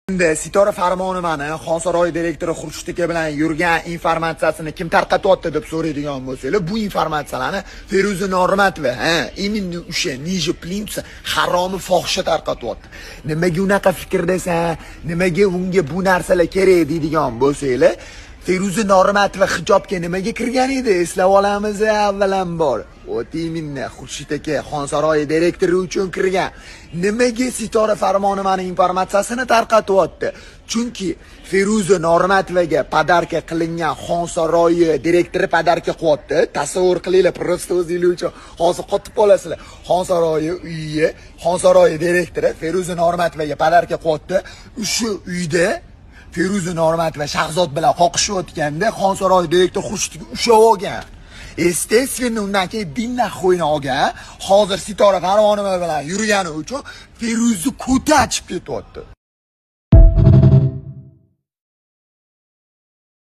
Sitora Farmonovani Xonsaroy direktori Xurshid aka bilan yurgan informatsiyasini kim tarqatyapti deb so'raydigan bo'lsanglar, bu informatsiyalarni Feruza Normatova, именно o'sha Nije Plinsa haromi fohisha tarqatyapti. Nimaga unaqa fikr desa, nimaga unga bu narsalar kerak deydigan bo'lsanglar, Feruza Normatova hijobga nimaga kirgan edi? Eslab olamiz avvalambor. O'timinna Xurshid aka Xonsaroy direktori uchun kirgan. Nimaga Sitora Farmonovani informatsiyasini tarqatyapti? Chunki Feruza Normatovaga podarka qilingan Xonsaroy direktori podarka qilyapti. Tasavvur qilinglar, prosta o'zinglar uchun hozir qotib qolasizlar. Xonsaroy uyi, Xonsaroy direktori Feruza Normatovaga podarka qilyapti. O'sha uyda Feruza Normatova Shahzod bilan qoqishayotganda Xonsaroy direktori Xurshidga ushlab olgan. Естественно, undan keyin dinna xo'yni olgan. Hozir Sitora Farmonova bilan yurgani uchun Feruza ko'ta ochib ketyapti.